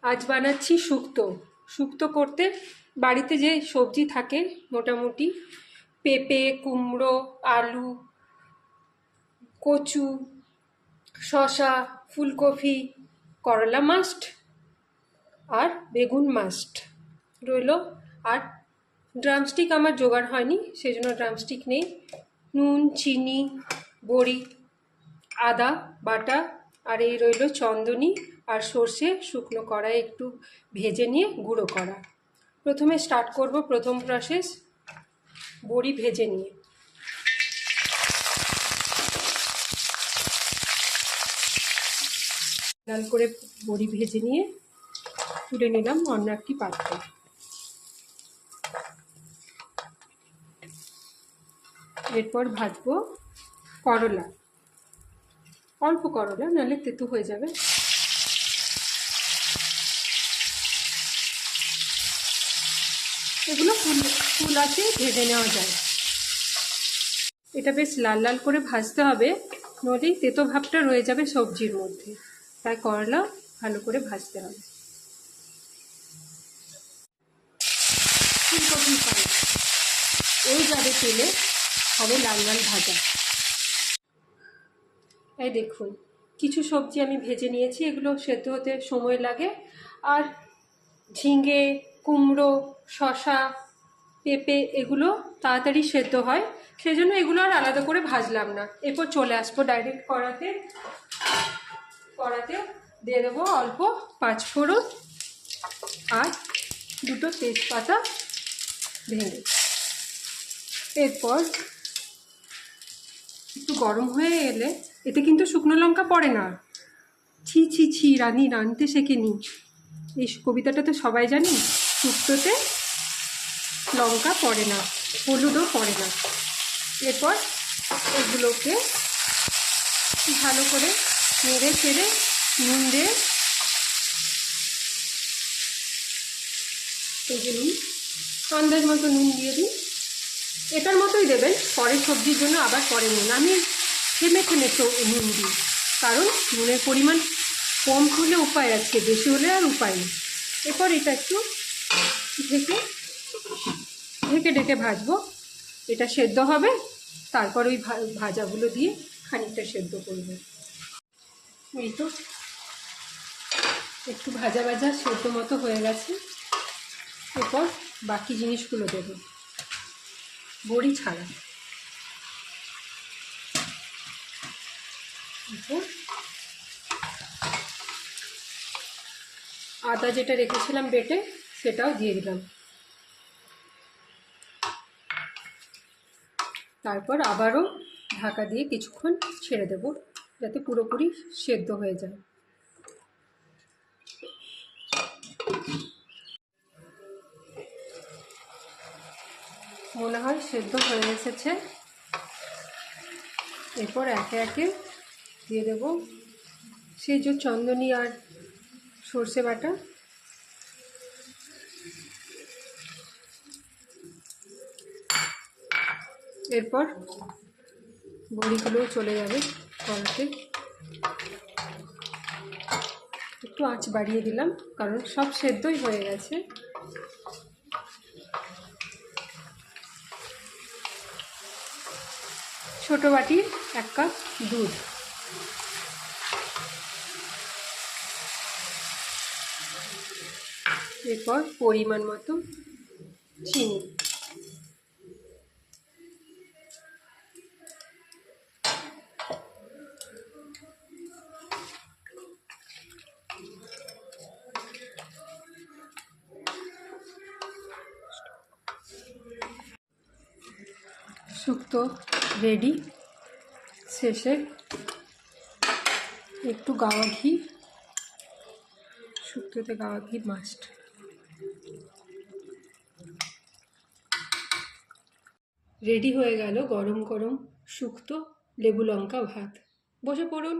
আজ বানাচ্ছি শুক্তো। শুক্তো করতে বাড়িতে যে সবজি থাকে মোটামুটি পেঁপে, কুমড়ো, আলু, কচু, শসা, ফুলকপি, করলা মাস্ট আর বেগুন মাস্ট রইল। আর ড্রামস্টিক আমার জোগাড় হয়নি, সেই জন্য ড্রামস্টিক নেই। নুন, চিনি, বড়ি, আদা বাটা, আর এই রইল চন্দনী আর সর্ষে শুকনো কড়াই একটু ভেজে নিয়ে গুঁড়ো করা। প্রথমে স্টার্ট করব, প্রথম প্রসেস বড়ি ভেজে নিয়ে। লাল করে বড়ি ভেজে নিয়ে তুলে নিলাম অন্য একটি পাত্রে। এরপর ভাজবো করলা, অল্প করলা, নাহলে তেতো হয়ে যাবে। এগুলো ফুল আছে, ভেজে নেওয়া যায়। এটা বেশ লাল লাল করে ভাজতে হবে, নইলেই তেতো ভাবটা রয়ে যাবে সবজির মধ্যে, তাই করলা ভালো করে ভাজতে হবে। ফুলকপি পাই ওই যাবে তেলে, হবে লাল লাল ভাজা। এই দেখুন, কিছু সবজি আমি ভেজে নিয়েছি, এগুলো সেদ্ধ হতে সময় লাগে। আর ঝিঙে, কুমড়ো, শসা, পেঁপে এগুলো তাড়াতাড়ি সেদ্ধ হয়, সেই জন্য এগুলো আর আলাদা করে ভাজলাম না। এরপর চলে আসবো ডাইরেক্ট কড়াতে দিয়ে দেবো অল্প পাঁচফোড়ন আর দুটো তেজপাতা ভেঙে। এরপর একটু গরম হয়ে এলে, এতে কিন্তু শুকনো লঙ্কা পড়ে না। ছি ছি ছি, রাঁধতে শেখেনি, এই কবিতাটা তো সবাই জানি। শুক্তোতে লঙ্কা পড়ে না, হলুদও পড়ে না। এরপর এগুলোকে ভালো করে নেড়ে চেড়ে নুন দিয়ে, নুন আন্দাজ মতো নুন দিয়ে দিই। এটার মতোই দেবেন, পরের সবজির জন্য আবার পরে নুন। আমি থেমে থেমে নুন দিই, কারণ নুনের পরিমাণ কম হলে উপায় আছে, বেশি হলে আর উপায় নেই। এরপর এটা একটু ঢেকে ঢেকে ভাজবো। এটা সেদ্ধ হবে, তারপর ওই ভাজাগুলো দিয়ে খানিকটা সেদ্ধ করবো। এই তো একটু ভাজা ভাজা সেদ্ধ মতো হয়ে গেছে। এরপর বাকি জিনিসগুলো দেবো, বড়ি ছাড়া। এরপর আদা যেটা রেখেছিলাম বেটে, সেটাও দিয়ে দিলাম। তারপর আবারও ঢাকা দিয়ে কিছুক্ষণ ছেড়ে দেব, যাতে পুরোপুরি সেদ্ধ হয়ে যায়। মনে হয় সেদ্ধ হয়ে এসেছে। এরপর একে একে দিয়ে দেব সেই যে চন্দনী আর সর্ষে বাটা। এরপর বড়িগুলোও চলে যাবে কড়াতে। একটু আঁচ বাড়িয়ে দিলাম, কারণ সব সেদ্ধই হয়ে গেছে। ছোট বাটির 1 কাপ দুধ, এরপর পরিমাণ মতো চিনি। শুক্তো রেডি। শেষে একটু গাওয়া ঘি, শুক্তোতে গাওয়া ঘি মাস্ট। রেডি হয়ে গেল গরম গরম শুক্তো লেবু লঙ্কা ভাত। বসে পড়ুন।